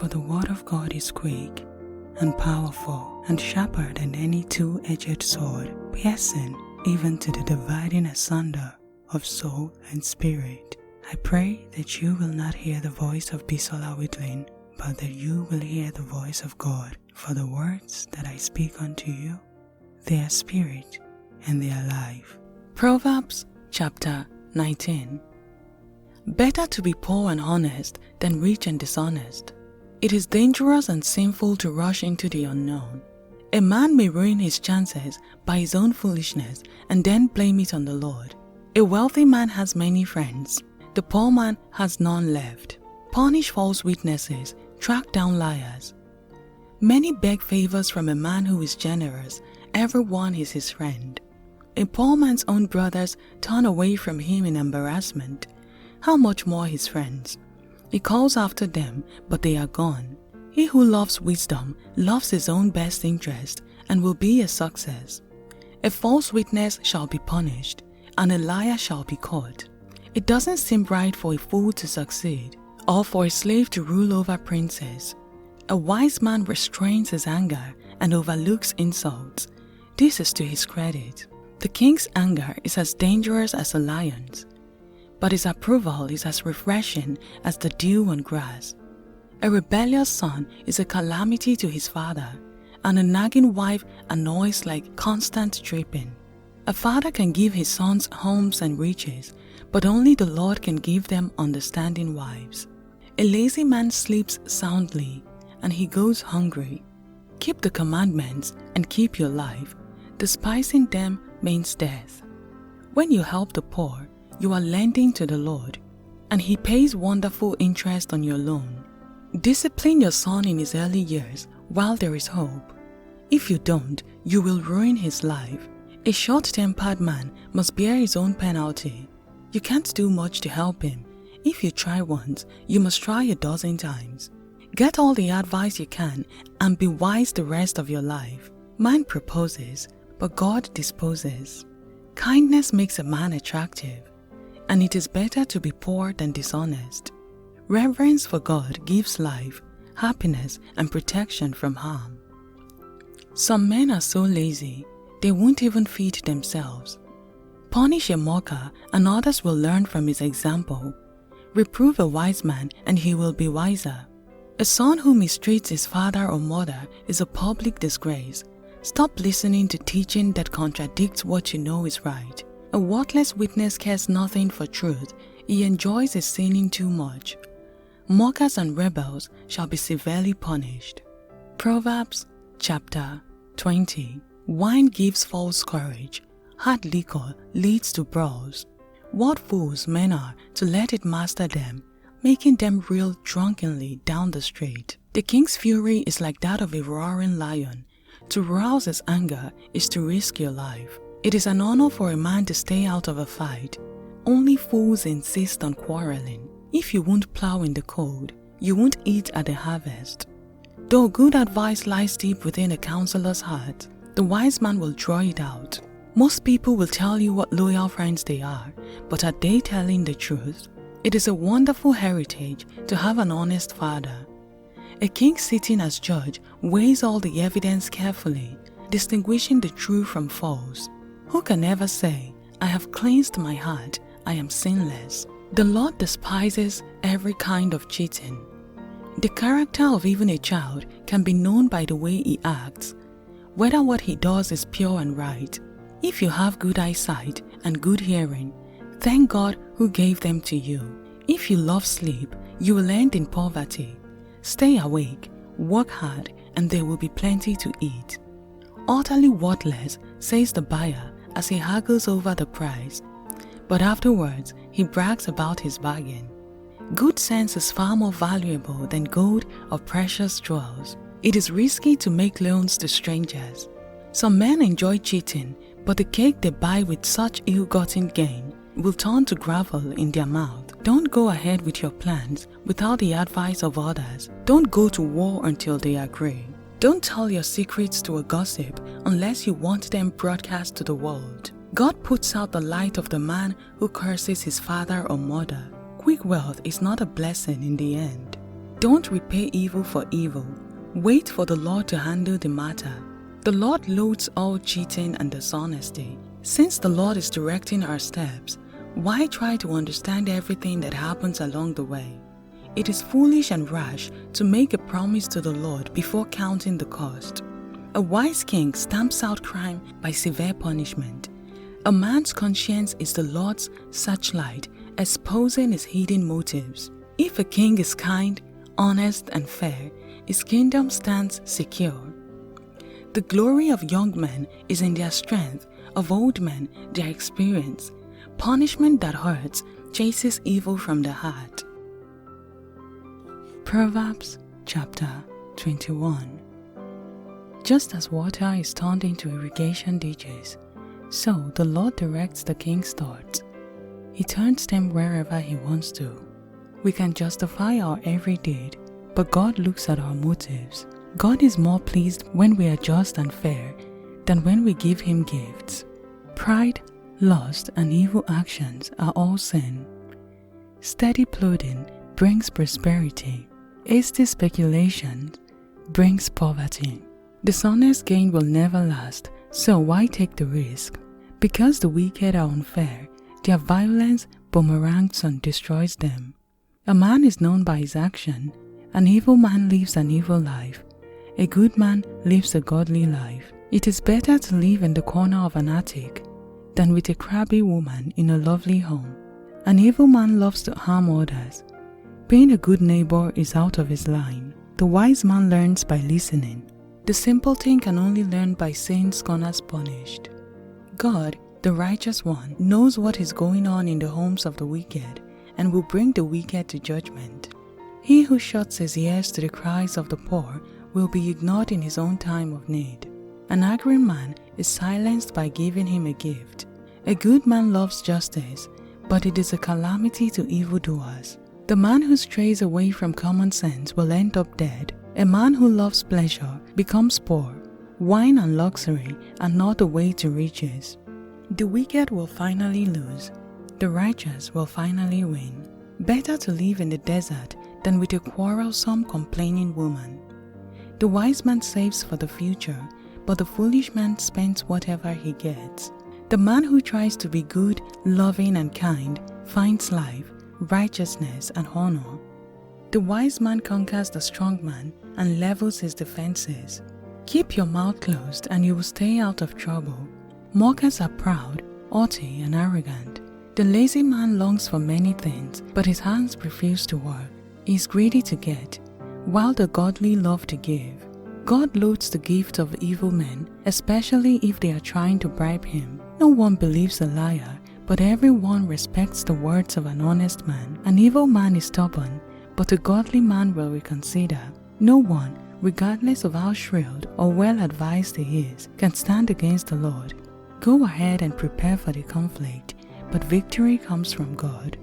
For the word of God is quick and powerful and sharper than any two-edged sword, piercing even to the dividing asunder of soul and spirit. I pray that you will not hear the voice of Bisola Widlin, but that you will hear the voice of God. For the words that I speak unto you, they are spirit and they are life. Proverbs chapter 19. Better to be poor and honest than rich and dishonest. It is dangerous and sinful to rush into the unknown. A man may ruin his chances by his own foolishness and then blame it on the Lord. A wealthy man has many friends. The poor man has none left. Punish false witnesses, track down liars. Many beg favors from a man who is generous. Everyone is his friend. A poor man's own brothers turn away from him in embarrassment. How much more his friends? He calls after them, but they are gone. He who loves wisdom loves his own best interest and will be a success. A false witness shall be punished, and a liar shall be caught. It doesn't seem right for a fool to succeed, or for a slave to rule over princes. A wise man restrains his anger and overlooks insults. This is to his credit. The king's anger is as dangerous as a lion's, but his approval is as refreshing as the dew on grass. A rebellious son is a calamity to his father, and a nagging wife annoys like constant dripping. A father can give his sons homes and riches, but only the Lord can give them understanding wives. A lazy man sleeps soundly, and he goes hungry. Keep the commandments and keep your life. Despising them means death. When you help the poor, you are lending to the Lord, and He pays wonderful interest on your loan. Discipline your son in his early years while there is hope. If you don't, you will ruin his life. A short-tempered man must bear his own penalty. You can't do much to help him. If you try once, you must try a dozen times. Get all the advice you can and be wise the rest of your life. Man proposes, but God disposes. Kindness makes a man attractive, and it is better to be poor than dishonest. Reverence for God gives life, happiness, and protection from harm. Some men are so lazy, they won't even feed themselves. Punish a mocker, and others will learn from his example. Reprove a wise man, and he will be wiser. A son who mistreats his father or mother is a public disgrace. Stop listening to teaching that contradicts what you know is right. A worthless witness cares nothing for truth. He enjoys his sinning too much. Mockers and rebels shall be severely punished. Proverbs chapter 20. Wine gives false courage. Hard liquor leads to brawls. What fools men are to let it master them, making them reel drunkenly down the street. The king's fury is like that of a roaring lion. To rouse his anger is to risk your life. It is an honor for a man to stay out of a fight. Only fools insist on quarreling. If you won't plow in the cold, you won't eat at the harvest. Though good advice lies deep within a counselor's heart, the wise man will draw it out. Most people will tell you what loyal friends they are, but are they telling the truth? It is a wonderful heritage to have an honest father. A king sitting as judge weighs all the evidence carefully, distinguishing the true from false. Who can ever say, I have cleansed my heart, I am sinless? The Lord despises every kind of cheating. The character of even a child can be known by the way he acts, whether what he does is pure and right. If you have good eyesight and good hearing, thank God who gave them to you. If you love sleep, you will end in poverty. Stay awake, work hard, and there will be plenty to eat. Utterly worthless, says the buyer as he haggles over the price, but afterwards he brags about his bargain. Good sense is far more valuable than gold or precious jewels. It is risky to make loans to strangers. Some men enjoy cheating, but the cake they buy with such ill-gotten gain will turn to gravel in their mouth. Don't go ahead with your plans without the advice of others. Don't go to war until they agree. Don't tell your secrets to a gossip unless you want them broadcast to the world. God puts out the light of the man who curses his father or mother. Quick wealth is not a blessing in the end. Don't repay evil for evil. Wait for the Lord to handle the matter. The Lord loathes all cheating and dishonesty. Since the Lord is directing our steps, why try to understand everything that happens along the way? It is foolish and rash to make a promise to the Lord before counting the cost. A wise king stamps out crime by severe punishment. A man's conscience is the Lord's searchlight, exposing his hidden motives. If a king is kind, honest, and fair, his kingdom stands secure. The glory of young men is in their strength, of old men their experience. Punishment that hurts chases evil from the heart. Proverbs chapter 21. Just as water is turned into irrigation ditches, so the Lord directs the king's thoughts. He turns them wherever he wants to. We can justify our every deed, but God looks at our motives. God is more pleased when we are just and fair than when we give him gifts. Pride, lust, and evil actions are all sin. Steady plodding brings prosperity. Hasty speculation brings poverty. Dishonest gain will never last, so why take the risk? Because the wicked are unfair, their violence boomerangs and destroys them. A man is known by his action. An evil man lives an evil life. A good man lives a godly life. It is better to live in the corner of an attic than with a crabby woman in a lovely home. An evil man loves to harm others. Being a good neighbor is out of his line. The wise man learns by listening. The simpleton can only learn by seeing scorners punished. God, the righteous one, knows what is going on in the homes of the wicked and will bring the wicked to judgment. He who shuts his ears to the cries of the poor will be ignored in his own time of need. An angry man is silenced by giving him a gift. A good man loves justice, but it is a calamity to evildoers. The man who strays away from common sense will end up dead. A man who loves pleasure becomes poor. Wine and luxury are not the way to riches. The wicked will finally lose. The righteous will finally win. Better to live in the desert than with a quarrelsome, complaining woman. The wise man saves for the future, but the foolish man spends whatever he gets. The man who tries to be good, loving, and kind finds life, righteousness, and honor. The wise man conquers the strong man and levels his defenses. Keep your mouth closed and you will stay out of trouble. Mockers are proud, haughty, and arrogant. The lazy man longs for many things, but his hands refuse to work. He is greedy to get, while the godly love to give. God loathes the gift of evil men, especially if they are trying to bribe him. No one believes a liar, but everyone respects the words of an honest man. An evil man is stubborn, but a godly man will reconsider. No one, regardless of how shrewd or well-advised he is, can stand against the Lord. Go ahead and prepare for the conflict, but victory comes from God.